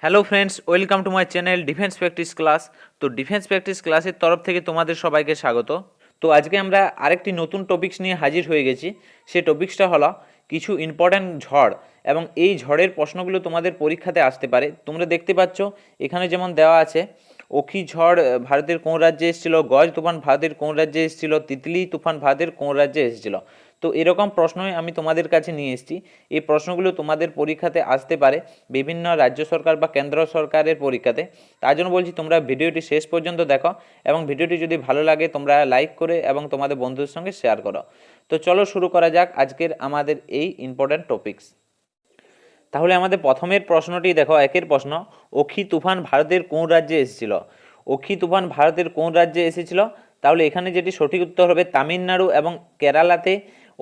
Hello friends, welcome to my channel defence practice class. তো defence practice ক্লাসের তরফ থেকে তোমাদের সবাইকে স্বাগত। তো আজকে আমরা আরেকটি নতুন টপিকস নিয়ে হাজির হয়ে গেছি। সেই টপিকসটা হলো কিছু ইম্পর্ট্যান্ট ঝড়, এবং এই ঝড়ের প্রশ্নগুলো তোমাদের পরীক্ষাতে আসতে পারে। তোমরা দেখতে পাচ্ছ এখানে যেমন দেওয়া আছে, ওখি ঝড় ভারতের কোন রাজ্যে এসেছিল, গজ তুফান ভারতের কোন রাজ্যে এসেছিল, তিতলি তুফান ভারতের কোন রাজ্যে এসেছিল। তো এরকম প্রশ্নই আমি তোমাদের কাছে নিয়ে এসেছি। এই প্রশ্নগুলো তোমাদের পরীক্ষাতে আসতে পারে বিভিন্ন রাজ্য সরকার বা কেন্দ্র সরকারের পরীক্ষাতে। তার জন্য বলছি তোমরা ভিডিওটি শেষ পর্যন্ত দেখো, এবং ভিডিওটি যদি ভালো লাগে তোমরা লাইক করে এবং তোমাদের বন্ধুদের সঙ্গে শেয়ার করো। তো চলো শুরু করা যাক আজকের আমাদের এই ইম্পর্ট্যান্ট টপিকস। তাহলে আমাদের প্রথমের প্রশ্নটি দেখো, একের প্রশ্ন, ওখি তুফান ভারতের কোন রাজ্যে এসেছিল? ওখি তুফান ভারতের কোন রাজ্যে এসেছিল? তাহলে এখানে যেটি সঠিক উত্তর হবে তামিলনাড়ু এবং কেরালাতে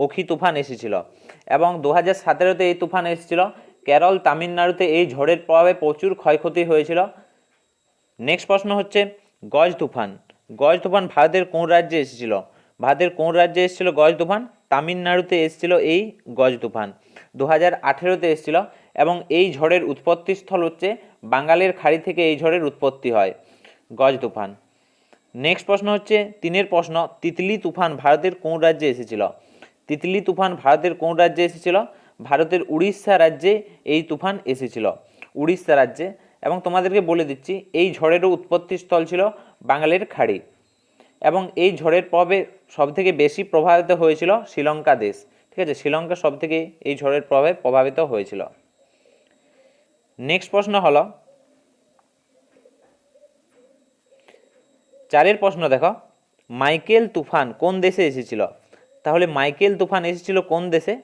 ওখি তুফান এসেছিল, এবং 2017-তে এই তুফান এসেছিল। কেরল, তামিলনাড়ুতে এই ঝড়ের প্রভাবে প্রচুর ক্ষয়ক্ষতি হয়েছিল। নেক্সট প্রশ্ন হচ্ছে গজ তুফান। গজ তুফান ভারতের কোন রাজ্যে এসেছিল? ভারতের কোন রাজ্যে এসেছিল গজ তুফান? তামিলনাড়ুতে এসেছিল এই গজ তুফান, 2018-তে এসেছিল, এবং এই ঝড়ের উৎপত্তি স্থল হচ্ছে বাঙ্গালের খাড়ি থেকে এই ঝড়ের উৎপত্তি হয় গজ তুফান। নেক্সট প্রশ্ন হচ্ছে তিনের প্রশ্ন, তিতলি তুফান ভারতের কোন রাজ্যে এসেছিল? তিতলি তুফান ভারতের কোন রাজ্যে এসেছিল? ভারতের উড়িষ্যা রাজ্যে এই তুফান এসেছিল, উড়িষ্যা রাজ্যে। এবং তোমাদেরকে বলে দিচ্ছি এই ঝড়েরও উৎপত্তি স্থল ছিল বাঙালির খাড়ি, এবং এই ঝড়ের প্রভাবে সবথেকে বেশি প্রভাবিত হয়েছিল শ্রীলঙ্কা দেশ। ঠিক আছে, শ্রীলঙ্কা সবথেকে এই ঝড়ের প্রভাবে প্রভাবিত হয়েছিল। নেক্সট প্রশ্ন হলো চারের প্রশ্ন দেখো, মাইকেল তুফান কোন দেশে এসেছিল? তাহলে মাইকেল তুফান এসেছিল কোন দেশে?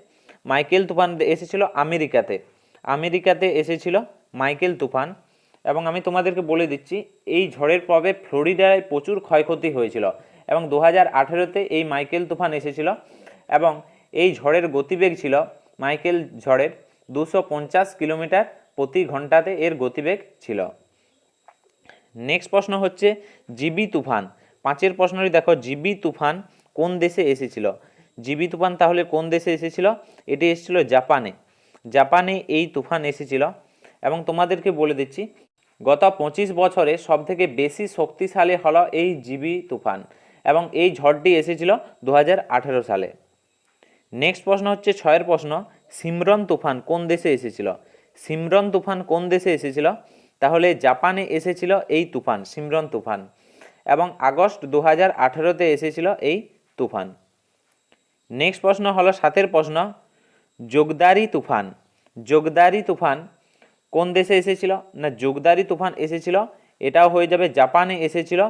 মাইকেল তুফান এসেছিল আমেরিকাতে। আমেরিকাতে এসেছিল মাইকেল তুফান। এবং আমি তোমাদেরকে বলে দিচ্ছি এই ঝড়ের প্রভাবে ফ্লোরিডায় প্রচুর ক্ষয়ক্ষতি হয়েছিল, এবং 2018-তে এই মাইকেল তুফান এসেছিল, এবং এই ঝড়ের গতিবেগ ছিল মাইকেল ঝড়ের 250 কিলোমিটার প্রতি ঘন্টাতে এর গতিবেগ ছিল। নেক্সট প্রশ্ন হচ্ছে জিবি তুফান। পাঁচের প্রশ্নটি দেখো, জিবি তুফান কোন দেশে এসেছিল? জিবি তুফান তাহলে কোন দেশে এসেছিল? এটি এসেছিল জাপানে। জাপানে এই তুফান এসেছিল, এবং তোমাদেরকে বলে দিচ্ছি গত 25 বছরে সবথেকে বেশি শক্তিশালী হলো এই জিবি তুফান, এবং এই ঝড়টি এসেছিল 2018 সালে। নেক্সট প্রশ্ন হচ্ছে ছয়ের প্রশ্ন, সিমরন তুফান কোন দেশে এসেছিল? সিমরন তুফান কোন দেশে এসেছিল? তাহলে জাপানে এসেছিল এই তুফান, সিমরন তুফান, এবং আগস্ট 2018-তে এসেছিল এই তুফান। নেক্সট প্রশ্ন হলো সাতের প্রশ্ন, জোগদারি তুফান। জোগদারি তুফান কোন দেশে এসেছিল? না, জোগদারি তুফান এসেছিল, এটাও হয়ে যাবে জাপানে এসেছিল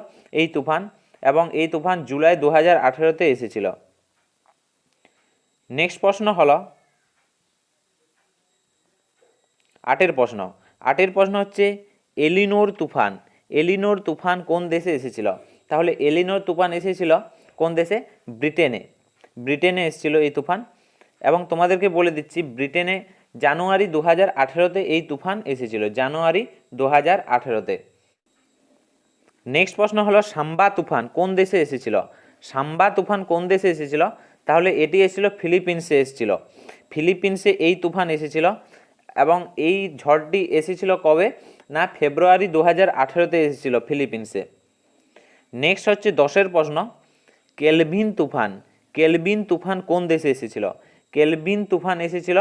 এই তুফান, এবং এই তুফান জুলাই 2018-তে এসেছিল। নেক্সট প্রশ্ন হলো আটের প্রশ্ন। আটের প্রশ্ন হচ্ছে এলিনোর তুফান। এলিনোর তুফান কোন দেশে এসেছিল? তাহলে এলিনোর তুফান এসেছিল কোন দেশে? ব্রিটেনে। ব্রিটেনে এসেছিল এই তুফান, এবং তোমাদেরকে বলে দিচ্ছি ব্রিটেনে জানুয়ারি 2018-তে এই তুফান এসেছিল, জানুয়ারি 2018-তে। নেক্সট প্রশ্ন হলো সাম্বা তুফান কোন দেশে এসেছিল? সাম্বা তুফান কোন দেশে এসেছিল? তাহলে এটি এসেছিল ফিলিপিন্সে এসেছিল। ফিলিপিন্সে এই তুফান এসেছিল, এবং এই ঝড়টি এসেছিল কবে? না, ফেব্রুয়ারি 2018-তে এসেছিল ফিলিপিন্সে। নেক্সট হচ্ছে দশের প্রশ্ন, কেলভিন তুফান। কেলভিন তুফান কোন দেশে এসেছিল? কেলভিন তুফান এসেছিল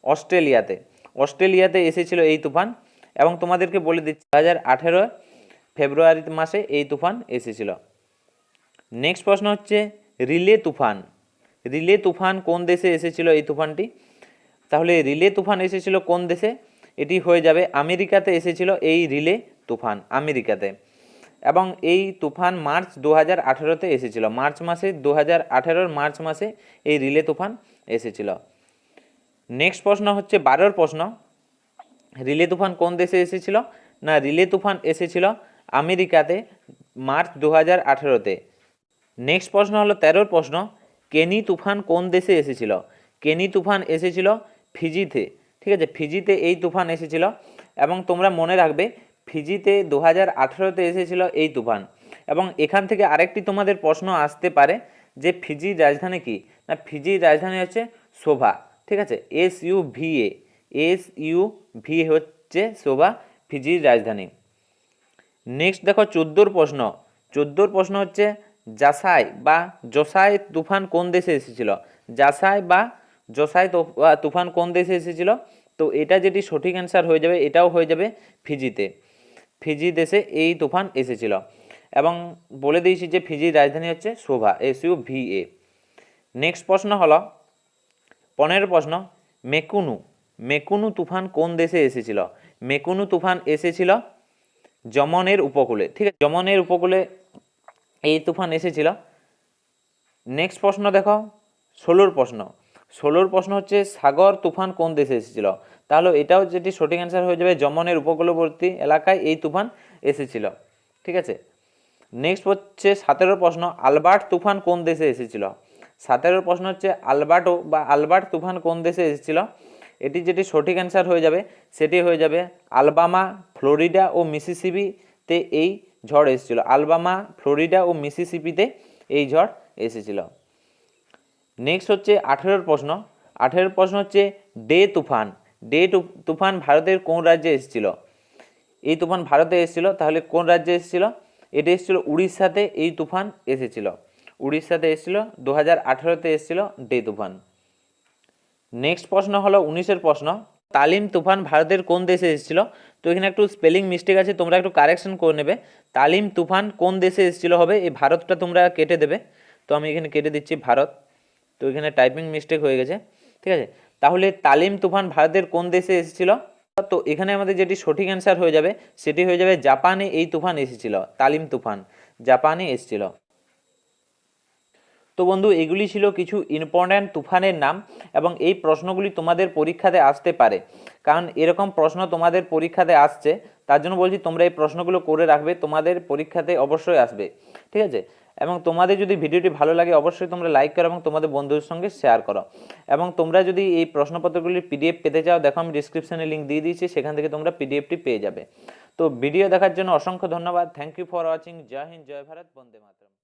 অস্ট্রেলিয়াতে। অস্ট্রেলিয়াতে এসেছিল এই তুফান, এবং তোমাদেরকে বলে দিচ্ছি 2018 ফেব্রুয়ারি মাসে এই তুফান এসেছিল। নেক্সট প্রশ্ন হচ্ছে রিলে তুফান। রিলে তুফান কোন দেশে এসেছিল এই তুফানটি? তাহলে রিলে তুফান এসেছিল কোন দেশে? এটি হয়ে যাবে আমেরিকাতে এসেছিল এই রিলে তুফান, আমেরিকাতে, এবং এই তুফান মার্চ 2018-তে এসেছিল। মার্চ মাসে 2018 মার্চ মাসে এই রিলে তুফান এসেছিল। নেক্সট প্রশ্ন হচ্ছে 12 প্রশ্ন, রিলে তুফান কোন দেশে এসেছিল? না, রিলে তুফান এসেছিল আমেরিকাতে মার্চ 2018-তে। নেক্সট প্রশ্ন হলো 13 প্রশ্ন, কেনি তুফান কোন দেশে এসেছিল? কেনি তুফান এসেছিল ফিজিতে। ঠিক আছে, ফিজিতে এই তুফান এসেছিল, এবং তোমরা মনে রাখবে ফিজিতে 2018-তে এসেছিল এই তুফান। এবং এখান থেকে আরেকটি তোমাদের প্রশ্ন আসতে পারে যে ফিজির রাজধানী কি? না, ফিজির রাজধানী হচ্ছে সোভা। ঠিক আছে, SUVA, SUV হচ্ছে সোভা, ফিজির রাজধানী। নেক্সট দেখো 14 প্রশ্ন। 14 প্রশ্ন হচ্ছে জাসাই বা জোসাই তুফান কোন দেশে এসেছিল? জাসাই বা জোসাই তুফান কোন দেশে এসেছিল? তো এটা যেটি সঠিক অ্যান্সার হয়ে যাবে, এটাও হয়ে যাবে ফিজিতে। ফিজি দেশে এই তুফান এসেছিল। এবং বলে দিয়েছি যে ফিজির রাজধানী হচ্ছে সোভা, SUVA। নেক্সট প্রশ্ন হলো 15 প্রশ্ন, মেকুনু। মেকুনু তুফান কোন দেশে এসেছিল? মেকুনু তুফান এসেছিল যমনের উপকূলে। ঠিক আছে, যমনের উপকূলে এই তুফান এসেছিল। নেক্সট প্রশ্ন দেখো 16 প্রশ্ন। 16 প্রশ্ন হচ্ছে সাগর তুফান কোন দেশে এসেছিল? তাহলে এটাও যেটি সঠিক অ্যান্সার হয়ে যাবে, যমনের উপকূলবর্তী এলাকায় এই তুফান এসেছিল। ঠিক আছে। নেক্সট হচ্ছে 17 প্রশ্ন, আলবার্ট তুফান কোন দেশে এসেছিল? 17 প্রশ্ন হচ্ছে আলবার্টো বা আলবার্ট তুফান কোন দেশে এসেছিল? এটি যেটি সঠিক অ্যান্সার হয়ে যাবে সেটি হয়ে যাবে আলবামা, ফ্লোরিডা ও মিসিসিপিতে এই ঝড় এসেছিল। আলবামা, ফ্লোরিডা ও মিসিসিপিতে এই ঝড় এসেছিল। নেক্সট হচ্ছে 18 প্রশ্ন। 18 প্রশ্ন হচ্ছে ডে তুফান। ডে তুফান ভারতের কোন রাজ্যে এসেছিল? এই তুফান ভারতে এসেছিল, তাহলে কোন রাজ্যে এসেছিল? এটা এসেছিল উড়িষ্যাতে। এই তুফান এসেছিল উড়িষ্যাতে এসেছিল, 2018তে এসেছিল ডে তুফান। নেক্সট প্রশ্ন হলো 19 প্রশ্ন, তালিম তুফান ভারতের কোন দেশে এসেছিল? তো এখানে একটু স্পেলিং মিস্টেক আছে, তোমরা একটু কারেকশন করে নেবে। তালিম তুফান কোন দেশে এসেছিল হবে, এই ভারতটা তোমরা কেটে দেবে। তো আমি এখানে কেটে দিচ্ছি ভারত, তো এখানে টাইপিং মিস্টেক হয়ে গেছে। ঠিক আছে, তাহলে তালিম তুফান ভারতের কোন দেশে এসেছিল? তো এখানে আমাদের যেটি সঠিক অ্যান্সার হয়ে যাবে সেটি হয়ে যাবে জাপানে এই তুফান এসেছিল। তালিম তুফান জাপানে এসেছিল। তো বন্ধু, এগুলি ছিল কিছু ইম্পর্ট্যান্ট তুফানের নাম, এবং এই প্রশ্নগুলি তোমাদের পরীক্ষাতে আসতে পারে, কারণ এরকম প্রশ্ন তোমাদের পরীক্ষাতে আসছে। তার জন্য বলছি তোমরা এই প্রশ্নগুলো করে রাখবে, তোমাদের পরীক্ষাতে অবশ্যই আসবে। ঠিক আছে, এবং তোমাদের যদি ভিডিওটি ভালো লাগে অবশ্যই তোমরা লাইক করো এবং তোমাদের বন্ধুদের সঙ্গে শেয়ার করো। এবং তোমরা যদি এই প্রশ্নপত্রগুলির PDF পেতে চাও, দেখো আমি ডিসক্রিপশনে লিঙ্ক দিয়ে দিয়েছি, সেখান থেকে তোমরা PDFটি পেয়ে যাবে। তো ভিডিও দেখার জন্য অসংখ্য ধন্যবাদ। Thank you for watching. জয় হিন্দ, জয় ভারত, বন্দে মাতরম।